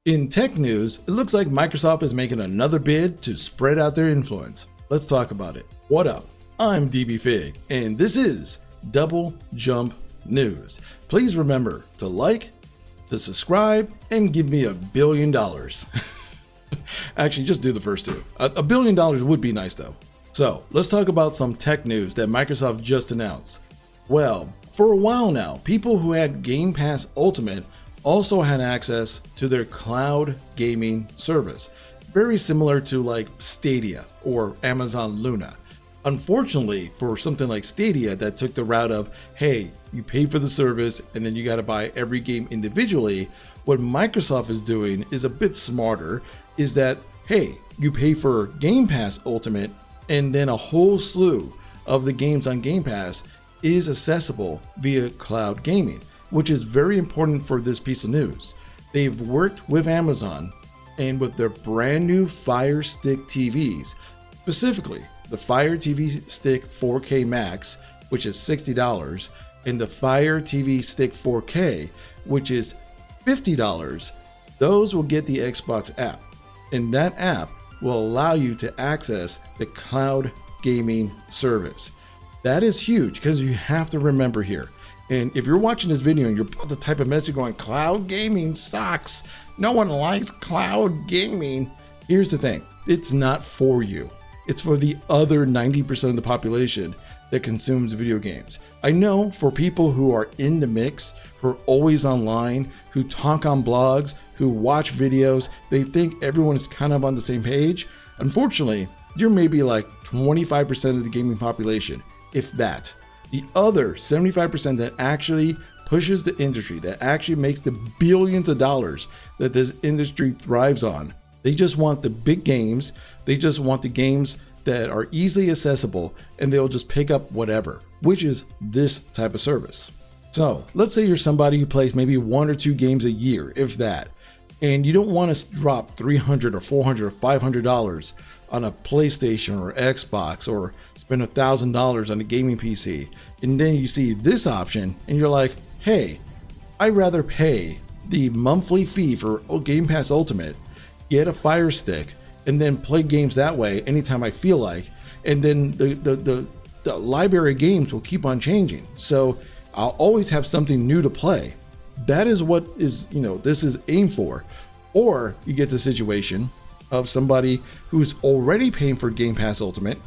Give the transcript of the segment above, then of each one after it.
In tech news, it looks like Microsoft is making another bid to spread out their influence. Let's talk about it. What up? I'm DBFig, and this is Double Jump News. Please remember to like, to subscribe, and give me $1 billion. Actually, just do the first two. $1 billion would be nice though. So let's talk about some tech news that Microsoft just announced. Well, for a while now, people who had Game Pass Ultimate also had access to their cloud gaming service, very similar to like Stadia or Amazon Luna. Unfortunately, for something like Stadia that took the route of, hey, you pay for the service and then you got to buy every game individually, what Microsoft is doing is a bit smarter, is that, hey, you pay for Game Pass Ultimate and then a whole slew of the games on Game Pass is accessible via cloud gaming, which is very important for this piece of news. They've worked with Amazon and with their brand new Fire Stick TVs, specifically the Fire TV Stick 4K Max, which is $60, and the Fire TV Stick 4K, which is $50. Those will get the Xbox app, and that app will allow you to access the cloud gaming service. That is huge because you have to remember here. And if you're watching this video and you're about to type a message going, cloud gaming sucks, no one likes cloud gaming. Here's the thing, it's not for you. It's for the other 90% of the population that consumes video games. I know for people who are in the mix, who are always online, who talk on blogs, who watch videos, they think everyone is kind of on the same page. Unfortunately, you're maybe like 25% of the gaming population, if that. The other 75% that actually pushes the industry, that actually makes the billions of dollars that this industry thrives on. They just want the big games. They just want the games that are easily accessible, and they'll just pick up whatever, which is this type of service. So let's say you're somebody who plays maybe 1 or 2 games a year, if that, and you don't want to drop $300 or $400 or $500 on a PlayStation or Xbox, or spend $1,000 on a gaming PC, and then you see this option and you're like, hey, I'd rather pay the monthly fee for Game Pass Ultimate, get a Fire Stick, and then play games that way anytime I feel like, and then the library of games will keep on changing, so I'll always have something new to play. That is what is, this is aimed for. Or you get the situation of somebody who's already paying for Game Pass Ultimate,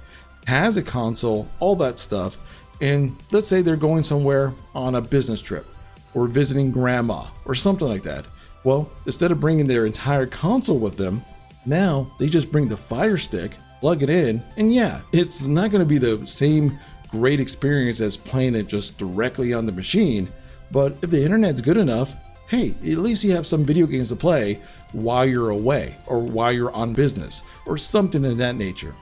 has a console, all that stuff, and let's say they're going somewhere on a business trip or visiting grandma or something like that. Well, instead of bringing their entire console with them, now they just bring the Fire Stick, plug it in, and yeah, it's not going to be the same great experience as playing it just directly on the machine, but if the internet's good enough, hey, at least you have some video games to play while you're away or while you're on business or something of that nature.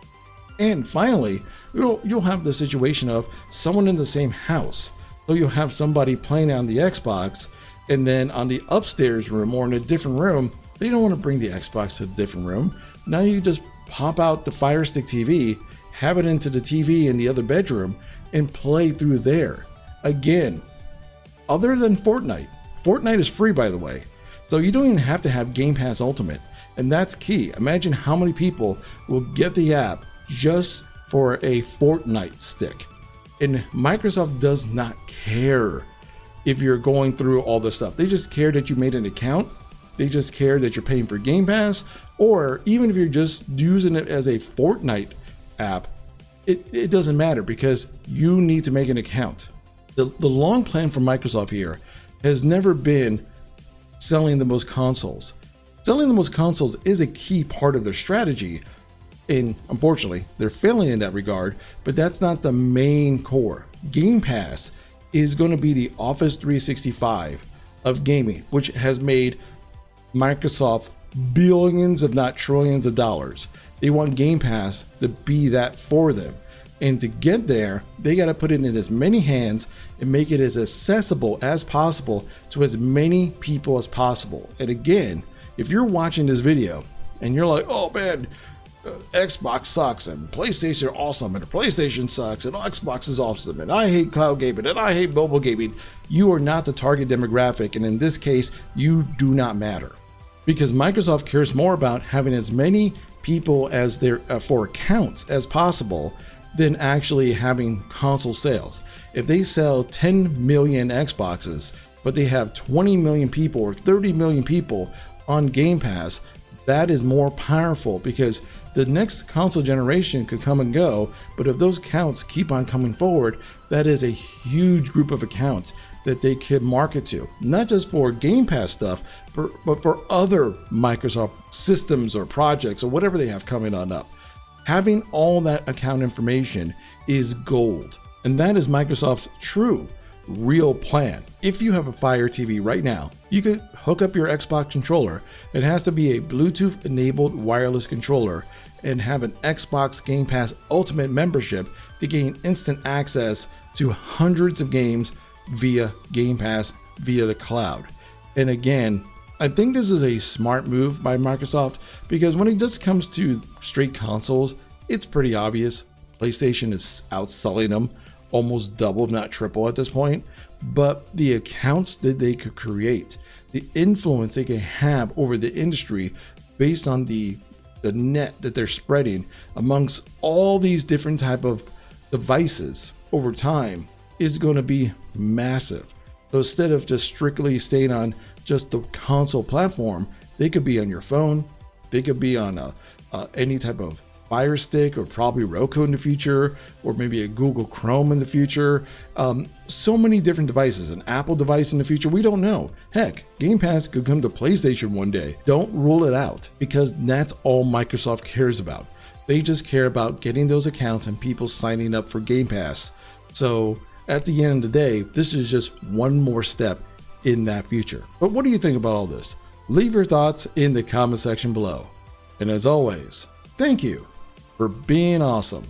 And finally, you'll have the situation of someone in the same house. So you'll have somebody playing on the Xbox, and then on the upstairs room or in a different room, they don't want to bring the Xbox to a different room. Now you just pop out the Fire Stick TV, have it into the TV in the other bedroom, and play through there. Again, other than Fortnite is free, by the way. So you don't even have to have Game Pass Ultimate, and that's key. Imagine how many people will get the app just for a Fortnite stick. And Microsoft does not care if you're going through all this stuff. They just care that you made an account. They just care that you're paying for Game Pass, or even if you're just using it as a Fortnite app, it doesn't matter because you need to make an account. The long plan for Microsoft here has never been selling the most consoles. Selling the most consoles is a key part of their strategy, and unfortunately, they're failing in that regard, but that's not the main core. Game Pass is going to be the Office 365 of gaming, which has made Microsoft billions, if not trillions of dollars. They want Game Pass to be that for them. And to get there, they got to put it in as many hands and make it as accessible as possible to as many people as possible. And again, if you're watching this video and you're like, oh man, Xbox sucks and PlayStation are awesome and PlayStation sucks and Xbox is awesome and I hate cloud gaming and I hate mobile gaming, you are not the target demographic, and in this case, you do not matter. because Microsoft cares more about having as many people as their for accounts as possible than actually having console sales. If they sell 10 million Xboxes, but they have 20 million people or 30 million people on Game Pass, that is more powerful, because the next console generation could come and go, but if those accounts keep on coming forward, that is a huge group of accounts that they could market to, not just for Game Pass stuff, but for other Microsoft systems or projects or whatever they have coming on up. Having all that account information is gold, and that is Microsoft's true, real plan. If you have a Fire TV right now, you could hook up your Xbox controller. It has to be a Bluetooth enabled wireless controller and have an Xbox Game Pass Ultimate membership to gain instant access to hundreds of games via Game Pass via the cloud. And again, I think this is a smart move by Microsoft, because when it just comes to straight consoles, it's pretty obvious. PlayStation is outselling them almost double, not triple at this point. But the accounts that they could create, the influence they can have over the industry based on the net that they're spreading amongst all these different type of devices over time is going to be massive. So instead of just strictly staying on just the console platform, they could be on your phone, they could be on any type of Fire Stick, or probably Roku in the future, or maybe a Google Chrome in the future. So many different devices, an Apple device in the future, we don't know. Heck, Game Pass could come to PlayStation one day. Don't rule it out, because that's all Microsoft cares about. They just care about getting those accounts and people signing up for Game Pass. So at the end of the day, this is just one more step in that future. But what do you think about all this? Leave your thoughts in the comment section below. And as always, thank you for being awesome.